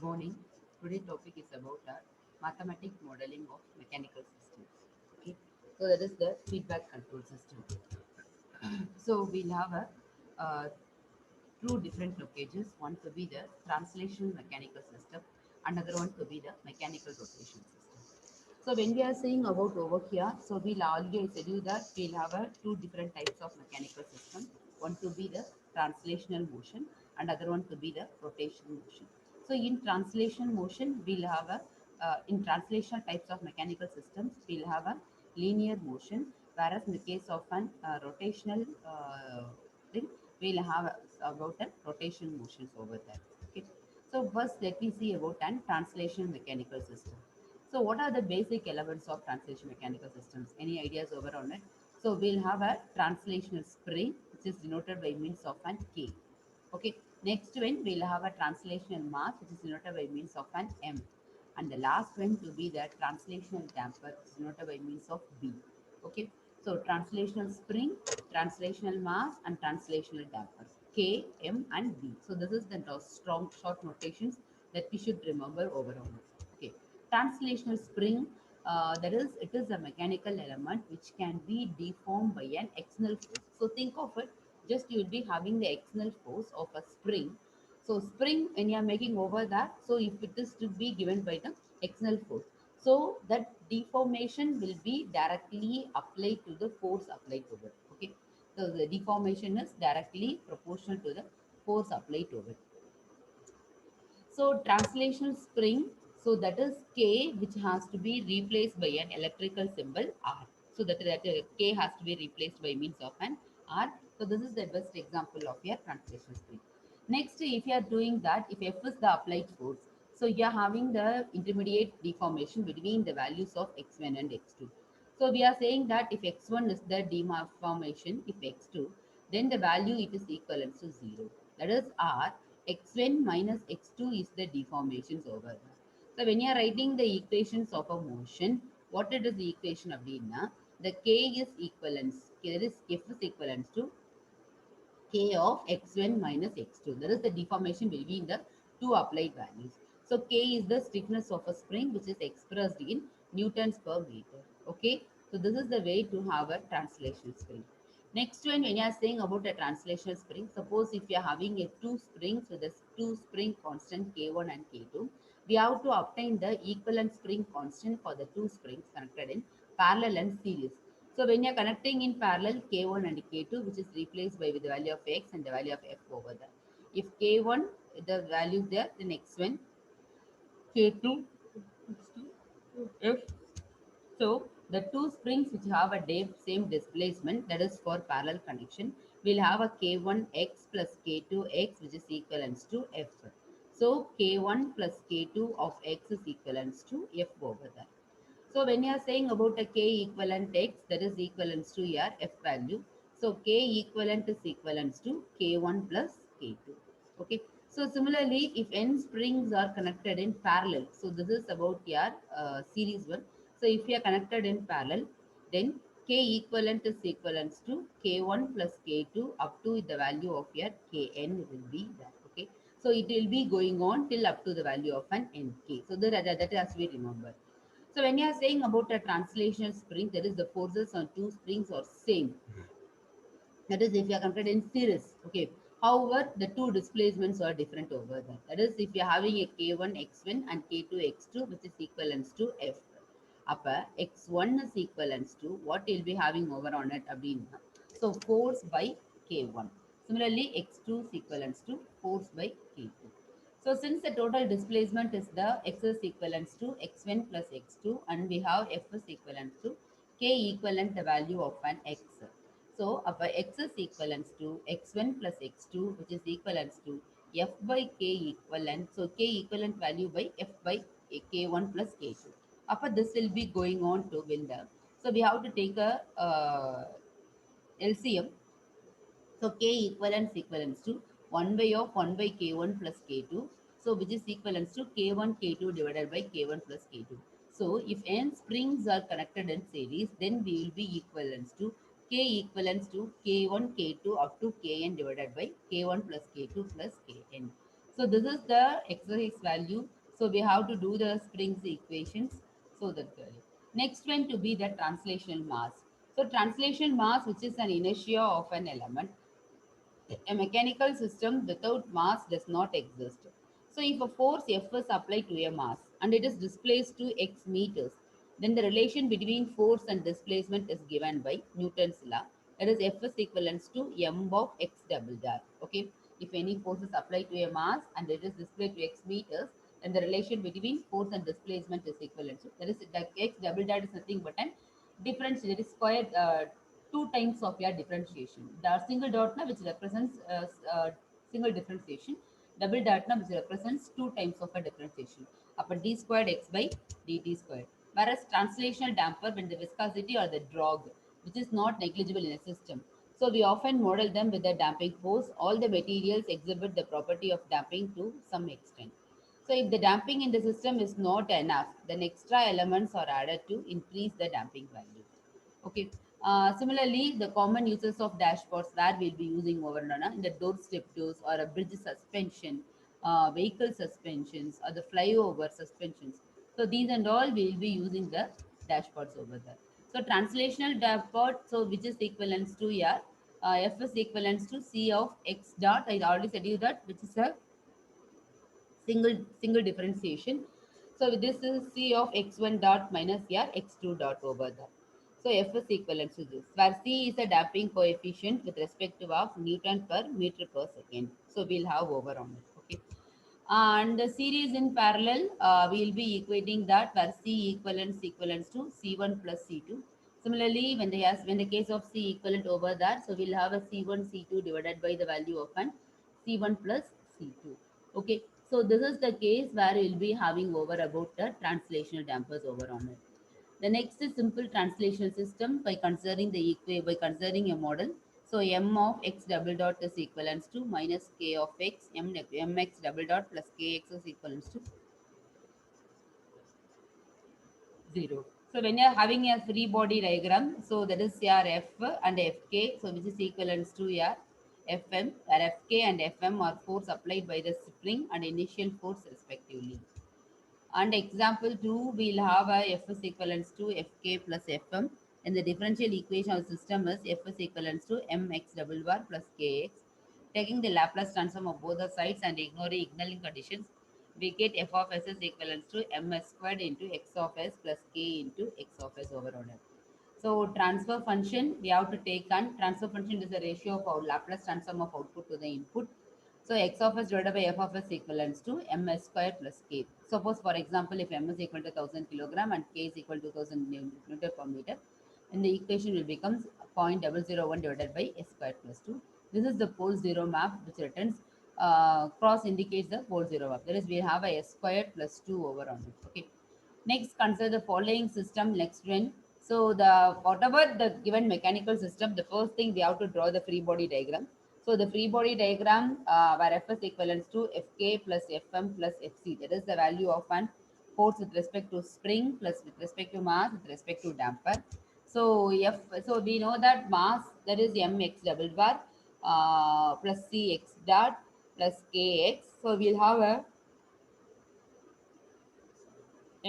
Morning. Today's topic is about mathematic modeling of mechanical systems. Okay, so that is the feedback control system. So we'll have two different locations. One to be the translational mechanical system, another one to be the mechanical rotation system. So when we are saying about over here, so we'll already tell you that we'll have two different types of mechanical system. One to be the translational motion, and other one to be the rotational motion. So in translation motion, we'll have in translational types of mechanical systems, we'll have a linear motion, whereas in the case of an rotational thing, we'll have about a rotation motions over there. Okay. So first, let me see about an translation mechanical system. So what are the basic elements of translation mechanical systems? Any ideas over on it? So we'll have a translational spring, which is denoted by means of an K. Okay. Next one, we'll have a translational mass, which is denoted by means of an M. And the last one to be the translational damper, which is denoted by means of B. Okay. So translational spring, translational mass, and translational damper. K, M, and B. So this is the strong short notations that we should remember overall. Okay. Translational spring, that is, it is a mechanical element which can be deformed by an external force. So think of it, just you will be having the external force of a spring. So spring, when you are making over that, so if it is to be given by the external force, so that deformation will be directly applied to the force applied to it. Okay, so the deformation is directly proportional to the force applied to it. So translational spring, so that is K, which has to be replaced by an electrical symbol R. So that K has to be replaced by means of an R. So this is the best example of your translational spring. Next, if you are doing that, if F is the applied force, so you are having the intermediate deformation between the values of x1 and x2. So we are saying that if x1 is the deformation, if x2, then the value it is equivalent to 0. That is R, x1 minus x2 is the deformations over there. So when you are writing the equations of a motion, what it is the equation அப்படின்னா, the k is equivalence, that is f is equivalent to k of x1 minus x2. That is the deformation between the two applied values. So k is the stiffness of a spring which is expressed in newtons per meter. Okay, so this is the way to have a translation spring. Next one, when you are saying about a translation spring, suppose if you are having a two springs with a two spring constant k1 and k2, we have to obtain the equivalent spring constant for the two springs connected in parallel and series. So when you're connecting in parallel K1 and K2, which is replaced by with the value of X and the value of F over there. If K1, the value there, then X1, K2, F. So the two springs which have a same displacement, that is for parallel connection, will have a K1X plus K2X, which is equivalent to F. So K1 plus K2 of X is equivalent to F over there. So when you are saying about a k equivalent x, that is equivalent to your f value. So k equivalent is equivalent to k1 plus k2. Okay. So similarly, if n springs are connected in parallel, so this is about your series one. So if you are connected in parallel, then k equivalent is equivalent to k1 plus k2 up to the value of your kn will be that. Okay. So it will be going on till up to the value of an nk. So that has to be remembered. So when you are saying about a translational spring, that is the forces on two springs are same. That is if you are compared in series. Okay. However, the two displacements are different over there. That is if you are having a K1 X1 and K2 X2, which is equivalent to F. Upper X1 is equivalent to what you'll be having over on it. So force by K1. Similarly, X2 is equivalent to force by K2. So since the total displacement is the x is equivalent to x1 plus x2 and we have f is equivalent to k equivalent the value of an x. So x is equivalent to x1 plus x2 which is equivalent to f by k equivalent. So k equivalent value by f by k1 plus k2. Upper this will be going on to win the. So we have to take a LCM. So k equivalence to 1 by of 1 by k1 plus k2. So which is equivalent to k1 k2 divided by k1 plus k2. So if n springs are connected in series, then we will be equivalent to k equivalent to k1 k2 up to kn divided by k1 plus k2 plus kn. So this is the exercise value. So we have to do the Springs equations. So that next one to be the translational mass. So translation mass, which is an inertia of an element. A mechanical system without mass does not exist. So if a force F is applied to a mass and it is displaced to x meters, then the relation between force and displacement is given by Newton's law. That is F is equivalent to m of x double dot. Okay. If any force is applied to a mass and it is displayed to x meters, then the relation between force and displacement is equivalent. So that is the x double dot is nothing but an difference. It is square two times of your differentiation. The single dot na which represents single differentiation, double dot na which represents two times of a differentiation. Upon d squared x by dt squared. Whereas translational damper when the viscosity or the drag, which is not negligible in a system. So we often model them with a damping force. All the materials exhibit the property of damping to some extent. So if the damping in the system is not enough, then extra elements are added to increase the damping value. Okay. Similarly, the common uses of dashboards that we'll be using over and on in the doorstep doors or a bridge suspension, vehicle suspensions or the flyover suspensions. So these and all we'll be using the dashboards over there. So translational dashboard, so which is equivalent to here, F is equivalent to C of x dot. I already said you that, which is a single differentiation. So this is C of x1 dot minus here x2 dot over there. So F is equivalent to this, where C is a damping coefficient with respect to of Newton per meter per second. So we'll have over on it. Okay. And the series in parallel, we'll be equating that where C equivalents to C1 plus C2. Similarly, when the case of C equivalent over that, so we'll have a C1 C2 divided by the value of an C1 plus C2. Okay, so this is the case where we'll be having over about the translational dampers over on it. The next is simple translation system by considering by considering a model. So m of x double dot is equivalent to minus k of x mx double dot plus kx is equivalent to 0. So when you are having a free body diagram, so that is your F and Fk, so which is equivalent to your Fm, where Fk and Fm are force applied by the spring and initial force respectively. And example 2, we'll have a F is equivalent to Fk plus Fm. And the differential equation of the system is F is equivalent to mx double bar plus kx. Taking the Laplace transform of both the sides and ignoring conditions, we get f of s is equivalent to ms squared into x of s plus k into x of s over order. So transfer function, we have to take on transfer function is the ratio of our Laplace transform of output to the input. So x of s divided by f of s equivalents to ms square plus k. Suppose for example, if m is equal to 1000 kilogram and k is equal to 1000 Newton per meter, then the equation will become 0.001 divided by s square plus 2. This is the pole zero map which returns cross indicates the pole zero map. That is, we have a s squared plus 2 over on it. Okay. Next, consider the following system next one. So the whatever the given mechanical system, the first thing we have to draw the free body diagram. So the free body diagram where F is equivalent to Fk plus Fm plus Fc. That is the value of an force with respect to spring plus with respect to mass with respect to damper. So so we know that mass, that is mx double bar plus cx dot plus kx. So we'll have a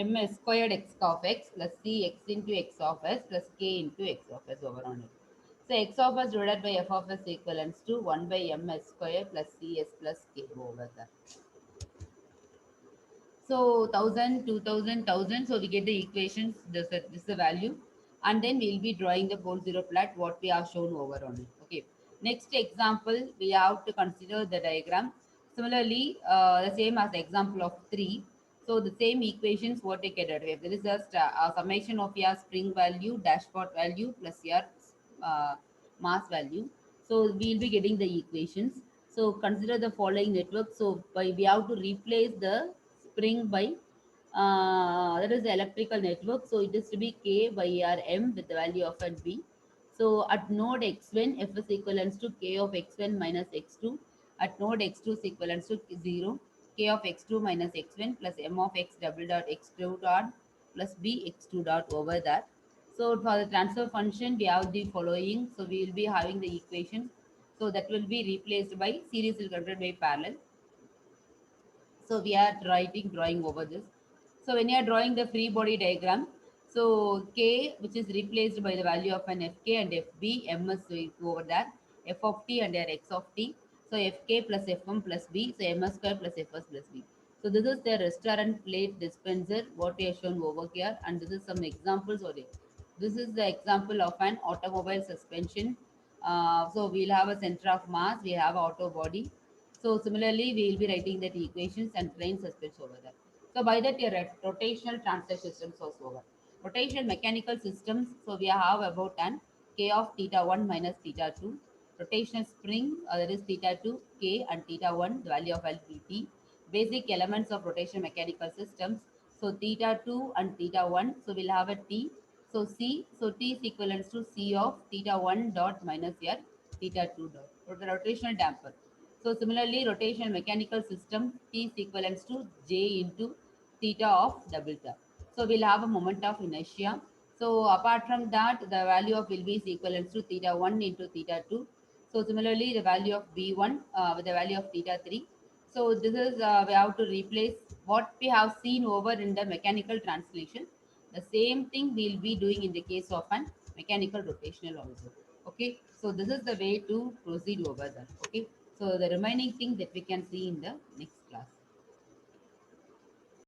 ms squared x of x plus cx into x of s plus k into x of s over on it. So x of s divided by f of s equivalents to 1 by ms square plus cs plus k over that. So 1000, 2000, 1000. So we get the equations. This is the value, and then we'll be drawing the pole zero plot. What we have shown over on it. Okay. Next example, we have to consider the diagram. Similarly, the same as the example of 3. So the same equations what we get out. There is just a summation of your spring value, dashboard value plus your uh, mass value. So we'll be getting the equations. So consider the following network. So by we have to replace the spring by that is the electrical network. So it is to be K by R M with the value of at B. So at node X1, F is equivalent to K of X1 minus X2. At node X2 is equivalent to 0. K of X2 minus X1 plus M of X double dot X2 dot plus B X2 dot over that. So for the transfer function, we have the following. So we will be having the equations. So that will be replaced by series is converted by parallel. So we are drawing over this. So when you are drawing the free body diagram, so K, which is replaced by the value of an Fk and Fb, Ms will go over there, F of t and X of t. So Fk plus Fm plus B, so Ms square plus Fs plus B. So this is the restaurant plate dispenser, what we have shown over here, and this is some examples of it. This is the example of an automobile suspension. So we'll have a center of mass, we have auto body. So similarly, we will be writing that equations and train suspense over there. So by that, your rotational transfer systems was over. Rotational mechanical systems. So we have about an k of theta 1 minus theta 2. Rotational spring, that is theta 2, k and theta 1, the value of LPT. Basic elements of rotational mechanical systems. So theta 2 and theta 1. So we'll have a t. So c. So t is equivalent to c of theta 1 dot minus r theta 2 dot. So the rotational damper. So similarly, rotational mechanical system T is equivalent to J into theta of double theta. So we'll have a moment of inertia. So apart from that, the value of will be is equivalent to theta 1 into theta 2. So similarly, the value of B1 with the value of theta 3. So this is we have to replace what we have seen over in the mechanical translation. The same thing we'll be doing in the case of an mechanical rotational also. Okay, so this is the way to proceed over that. Okay, so the remaining thing that we can see in the next